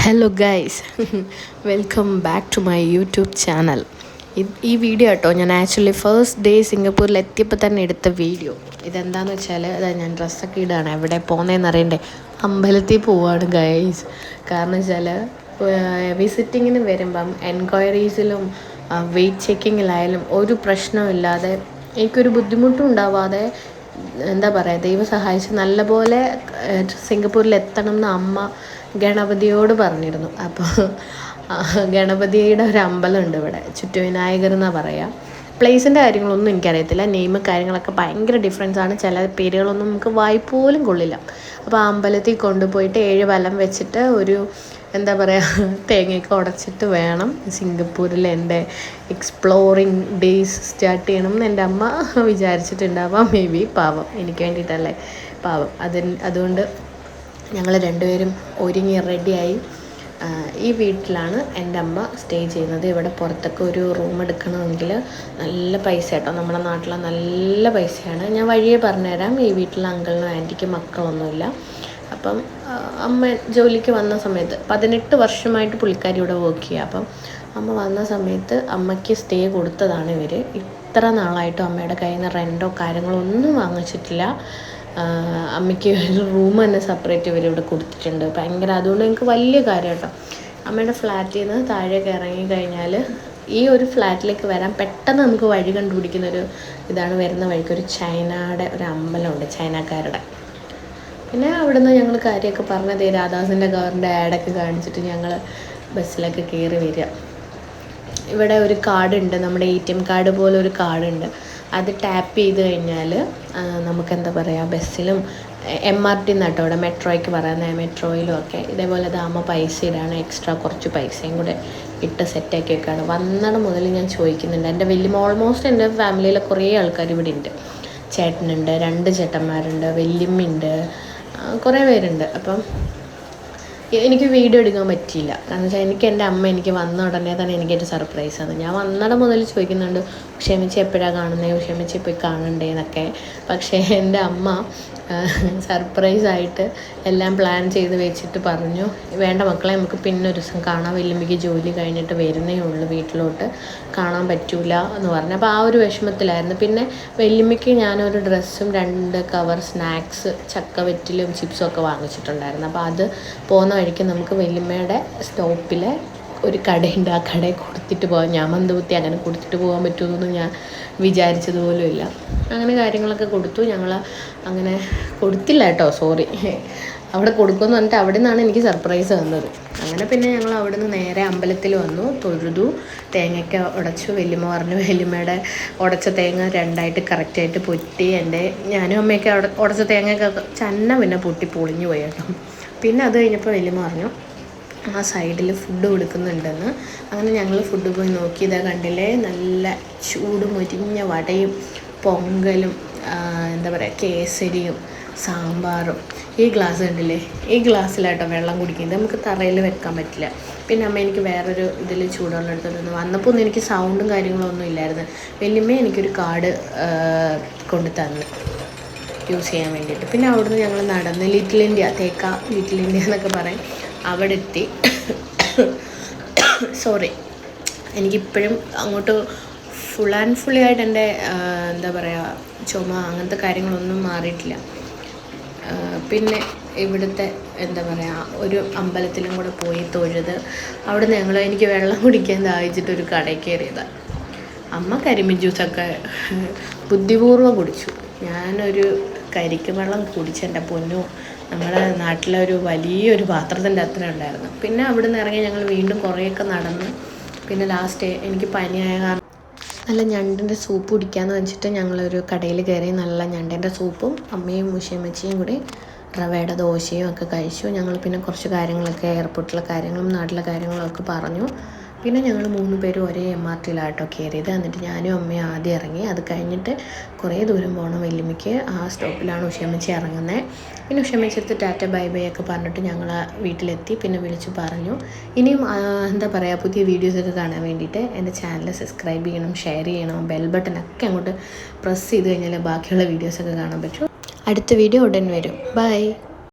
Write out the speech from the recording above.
Hello guys welcome back to my YouTube channel. ഈ video കേട്ടോ ഞാൻ ആക്ച്വലി ഫസ്റ്റ് ഡേ സിംഗപ്പൂരിൽ എത്തിയപ്പോൾ തന്നെ എടുത്ത വീഡിയോ. ഇതെന്താണെന്ന് വെച്ചാൽ അതായത് ഞാൻ ഡ്രസ്സൊക്കെ ഇടുകയാണ്. എവിടെ പോകുന്നതെന്ന് അറിയണ്ടേ, അമ്പലത്തിൽ പോവാണ് ഗൈസ്. കാരണം വെച്ചാൽ വിസിറ്റിങ്ങിന് വരുമ്പം എൻക്വയറീസിലും വെയിറ്റ് ചെക്കിങ്ങിലായാലും ഒരു പ്രശ്നമില്ലാതെ എനിക്കൊരു ബുദ്ധിമുട്ടും ഉണ്ടാവാതെ എന്താ പറയുക, ദൈവം സഹായിച്ച് നല്ലപോലെ സിംഗപ്പൂരിൽ എത്തണം എന്ന് അമ്മ ഗണപതിയോട് പറഞ്ഞിരുന്നു. അപ്പോൾ ഗണപതിയുടെ ഒരു അമ്പലമുണ്ട് ഇവിടെ, ചുറ്റുവിനായകർ എന്നാണ് പറയുക. പ്ലേസിൻ്റെ കാര്യങ്ങളൊന്നും എനിക്കറിയത്തില്ല, നെയിം കാര്യങ്ങളൊക്കെ ഭയങ്കര ഡിഫറൻസ് ആണ്. ചില പേരുകളൊന്നും നമുക്ക് വായിപ്പോലും കൊള്ളില്ല. അപ്പോൾ ആ അമ്പലത്തിൽ കൊണ്ടുപോയിട്ട് 7 വലം വെച്ചിട്ട് ഒരു എന്താ പറയുക തേങ്ങയൊക്കെ ഉടച്ചിട്ട് വേണം സിംഗപ്പൂരിൽ എൻ്റെ എക്സ്പ്ലോറിങ് ഡേയ്സ് സ്റ്റാർട്ട് ചെയ്യണം എന്ന് എൻ്റെ അമ്മ വിചാരിച്ചിട്ടുണ്ടാവാം. മേ ബി പാവം, എനിക്ക് വേണ്ടിയിട്ടല്ലേ പാവം. അതുകൊണ്ട് ഞങ്ങൾ രണ്ടുപേരും ഒരുങ്ങി റെഡിയായി. ഈ വീട്ടിലാണ് എൻ്റെ അമ്മ സ്റ്റേ ചെയ്യുന്നത്. ഇവിടെ പുറത്തൊക്കെ ഒരു റൂം എടുക്കണമെങ്കിൽ നല്ല പൈസ കേട്ടോ, നമ്മുടെ നാട്ടിലെ നല്ല പൈസയാണ്. ഞാൻ വഴിയേ പറഞ്ഞുതരാം. ഈ വീട്ടിലെ അങ്കിളിനും ആൻറ്റിക്കും മക്കളൊന്നുമില്ല. അപ്പം അമ്മ ജോലിക്ക് വന്ന സമയത്ത് 18 വർഷമായിട്ട് പുള്ളിക്കാരി ഇവിടെ വർക്ക് ചെയ്യുക. അപ്പം അമ്മ വന്ന സമയത്ത് അമ്മയ്ക്ക് സ്റ്റേ കൊടുത്തതാണ് ഇവർ. ഇത്ര നാളായിട്ടും അമ്മയുടെ കയ്യിൽ നിന്ന് റെൻറ്റോ കാര്യങ്ങളോ ഒന്നും വാങ്ങിച്ചിട്ടില്ല. അമ്മയ്ക്ക് ഒരു റൂം തന്നെ സെപ്പറേറ്റ് ഇവർ ഇവിടെ കൊടുത്തിട്ടുണ്ട്. ഭയങ്കര, അതുകൊണ്ട് എനിക്ക് വലിയ കാര്യം കേട്ടോ. അമ്മയുടെ ഫ്ലാറ്റിൽ നിന്ന് താഴേക്ക് ഇറങ്ങി കഴിഞ്ഞാൽ ഈ ഒരു ഫ്ലാറ്റിലേക്ക് വരാൻ പെട്ടെന്ന് നമുക്ക് വഴി കണ്ടുപിടിക്കുന്നൊരു ഇതാണ്. വരുന്ന വഴിക്ക് ഒരു ചൈനയുടെ ഒരു അമ്പലമുണ്ട്, ചൈനക്കാരുടെ. പിന്നെ അവിടുന്ന് ഞങ്ങൾ കാര്യമൊക്കെ പറഞ്ഞത് രാധാസിൻ്റെ കാറിൻ്റെ ആഡൊക്കെ കാണിച്ചിട്ട് ഞങ്ങൾ ബസ്സിലൊക്കെ കയറി വരിക. ഇവിടെ ഒരു കാർഡുണ്ട്, നമ്മുടെ ATM കാർഡ് പോലെ ഒരു കാർഡുണ്ട്. അത് ടാപ്പ് ചെയ്ത് കഴിഞ്ഞാൽ നമുക്കെന്താ പറയുക, ബസ്സിലും MRT എന്നാട്ടോ ഇവിടെ മെട്രോയ്ക്ക് പറയുന്നത്, മെട്രോയിലും ഒക്കെ ഇതേപോലെ ഇതാകുമ്പോൾ പൈസ ഇടാണ്. എക്സ്ട്രാ കുറച്ച് പൈസയും കൂടെ ഇട്ട് സെറ്റാക്കി വെക്കുകയാണ്. വന്നിടം മുതൽ ഞാൻ ചോദിക്കുന്നുണ്ട്. എൻ്റെ ഓൾമോസ്റ്റ് എൻ്റെ ഫാമിലിയിലെ കുറേ ആൾക്കാർ ഇവിടെ ഉണ്ട്. ചേട്ടനുണ്ട്, 2 ചേട്ടന്മാരുണ്ട്, വല്യമ്മയുണ്ട്, കുറേ പേരുണ്ട്. അപ്പം എനിക്ക് വീഡിയോ എടുക്കാൻ പറ്റിയില്ല. കാരണം വെച്ചാൽ എൻ്റെ അമ്മ എനിക്ക് വന്ന ഉടനെ തന്നെ എനിക്കൊരു സർപ്രൈസാണ്. ഞാൻ വന്നിടം മുതൽ ചോദിക്കുന്നുണ്ട്, ക്ഷമിച്ച് എപ്പോഴാണ് കാണുന്നത്, ക്ഷമിച്ച് പോയി കാണണ്ടേ എന്നൊക്കെ. പക്ഷേ എൻ്റെ അമ്മ സർപ്രൈസായിട്ട് എല്ലാം പ്ലാൻ ചെയ്ത് വെച്ചിട്ട് പറഞ്ഞു, വേണ്ട മക്കളെ, നമുക്ക് പിന്നെ ഒരു ദിവസം കാണാം, വല്യമ്മയ്ക്ക് ജോലി കഴിഞ്ഞിട്ട് വരുന്നേ ഉള്ളൂ, വീട്ടിലോട്ട് കാണാൻ പറ്റൂല എന്ന് പറഞ്ഞു. അപ്പോൾ ആ ഒരു വിഷമത്തിലായിരുന്നു. പിന്നെ വല്യമ്മയ്ക്ക് ഞാനൊരു ഡ്രസ്സും 2 കവർ സ്നാക്സ്, ചക്കവറ്റിലും ചിപ്സും ഒക്കെ വാങ്ങിച്ചിട്ടുണ്ടായിരുന്നു. അപ്പോൾ അത് പോകുന്ന വഴിക്ക് നമുക്ക് വല്യമ്മയുടെ സ്റ്റോപ്പിലെ ഒരു കടയുണ്ട്, ആ കടയിൽ കൊടുത്തിട്ട് പോകാം. ഞാൻ മന്ദബുദ്ധി, അങ്ങനെ കൊടുത്തിട്ട് പോകാൻ പറ്റുമെന്നൊന്നും ഞാൻ വിചാരിച്ചതുപോലും ഇല്ല. അങ്ങനെ കാര്യങ്ങളൊക്കെ കൊടുത്തു. ഞങ്ങൾ അങ്ങനെ കൊടുത്തില്ല കേട്ടോ, സോറി. അവിടെ കൊടുക്കുമെന്ന് പറഞ്ഞിട്ട് അവിടെ നിന്നാണ് എനിക്ക് സർപ്രൈസ് തന്നത്. അങ്ങനെ പിന്നെ ഞങ്ങൾ അവിടെ നിന്ന് നേരെ അമ്പലത്തിൽ വന്നു, തൊഴുതു, തേങ്ങയൊക്കെ ഉടച്ചു. വല്യമ്മ പറഞ്ഞു വല്യമ്മയുടെ ഉടച്ച തേങ്ങ 2ആയിട്ട് കറക്റ്റായിട്ട് പൊട്ടി. ഞാനും അമ്മയൊക്കെ ഉടച്ച തേങ്ങയൊക്കെ പിന്നെ പൊട്ടി പൊളിഞ്ഞു പോയി കേട്ടോ. പിന്നെ അത് കഴിഞ്ഞപ്പോൾ വല്യമ്മ പറഞ്ഞു ആ സൈഡിൽ ഫുഡ് കൊടുക്കുന്നുണ്ടെന്ന്. അങ്ങനെ ഞങ്ങൾ ഫുഡ് പോയി നോക്കി. ഇതാ കണ്ടില്ലേ, നല്ല ചൂട് മുരിഞ്ഞ വടയും പൊങ്കലും എന്താ പറയുക കേസരിയും സാമ്പാറും. ഈ ഗ്ലാസ് കണ്ടില്ലേ, ഈ ഗ്ലാസ്സിലാട്ടോ വെള്ളം കുടിക്കുന്നത്. നമുക്ക് തറയിൽ വെക്കാൻ പറ്റില്ല. പിന്നെ അമ്മ എനിക്ക് വേറൊരു ഇതിൽ ചൂടുവെള്ളം എടുത്തിട്ട് വന്നപ്പോൾ ഒന്നും എനിക്ക് സൗണ്ടും കാര്യങ്ങളൊന്നും ഇല്ലായിരുന്നു. വല്യമ്മ എനിക്കൊരു കാർഡ് കൊണ്ട് തന്നു യൂസ് ചെയ്യാൻ വേണ്ടിയിട്ട്. പിന്നെ അവിടുന്ന് ഞങ്ങൾ നടന്ന് ലിറ്റിൽ ഇന്ത്യ, തേക്ക ലിറ്റിൽ ഇന്ത്യ എന്നൊക്കെ പറയും, അവിടെ എത്തി. സോറി, എനിക്കിപ്പോഴും അങ്ങോട്ട് ഫുൾ ആൻഡ് ഫുള്ളി ആയിട്ട് എൻ്റെ എന്താ പറയുക ചുമ അങ്ങനത്തെ കാര്യങ്ങളൊന്നും മാറിയിട്ടില്ല. പിന്നെ ഇവിടുത്തെ എന്താ പറയുക ഒരു അമ്പലത്തിലും കൂടെ പോയി തൊഴുത് അവിടുന്ന് എനിക്ക് വെള്ളം കുടിക്കാൻ ദാഹിച്ചിട്ടൊരു കടയിൽ കയറിയതാണ്. അമ്മ കരിമ്പിൻ ജ്യൂസൊക്കെ ബുദ്ധിപൂർവ്വം കുടിച്ചു. ഞാനൊരു കരിക്ക് വെള്ളം കുടിച്ചെൻ്റെ പൊന്നു, നമ്മുടെ നാട്ടിലെ ഒരു വലിയൊരു പാത്രത്തിൻ്റെ അത്ര ഉണ്ടായിരുന്നു. പിന്നെ അവിടെ നിന്ന് ഇറങ്ങി ഞങ്ങൾ വീണ്ടും കുറേയൊക്കെ നടന്ന് പിന്നെ ലാസ്റ്റ് എനിക്ക് പനിയായ കാരണം നല്ല ഞണ്ടിൻ്റെ സൂപ്പ് കുടിക്കാമെന്ന് വെച്ചിട്ട് ഞങ്ങളൊരു കടയിൽ കയറി. നല്ല ഞണ്ടിൻ്റെ സൂപ്പും അമ്മയും മുഷിയമ്മച്ചിയും കൂടി റവയുടെ ദോശയും ഒക്കെ കഴിച്ചു. ഞങ്ങൾ പിന്നെ കുറച്ച് കാര്യങ്ങളൊക്കെ എയർപോർട്ടിലെ കാര്യങ്ങളും നാട്ടിലെ കാര്യങ്ങളും ഒക്കെ പറഞ്ഞു. പിന്നെ ഞങ്ങൾ 3 പേരും ഒരേ MRTയിലാട്ടോ കയറിയത്. എന്നിട്ട് ഞാനും അമ്മയും ആദ്യം ഇറങ്ങി. അത് കഴിഞ്ഞിട്ട് കുറേ ദൂരം പോകണം വല്യമ്മയ്ക്ക്. ആ സ്റ്റോപ്പിലാണ് ഉഷയമ്മച്ചി ഇറങ്ങുന്നത്. പിന്നെ ഉഷയമ്മച്ചടുത്ത് ടാറ്റ ബൈ ബൈ ഒക്കെ പറഞ്ഞിട്ട് ഞങ്ങൾ വീട്ടിലെത്തി. പിന്നെ വിളിച്ചു പറഞ്ഞു ഇനിയും എന്താ പറയുക പുതിയ വീഡിയോസൊക്കെ കാണാൻ വേണ്ടിയിട്ട് എൻ്റെ ചാനൽ സബ്സ്ക്രൈബ് ചെയ്യണം, ഷെയർ ചെയ്യണം, ബെൽ ബട്ടണൊക്കെ അങ്ങോട്ട് പ്രസ് ചെയ്ത് കഴിഞ്ഞാൽ ബാക്കിയുള്ള വീഡിയോസൊക്കെ കാണാൻ പറ്റും. അടുത്ത വീഡിയോ ഉടൻ വരും. ബൈ.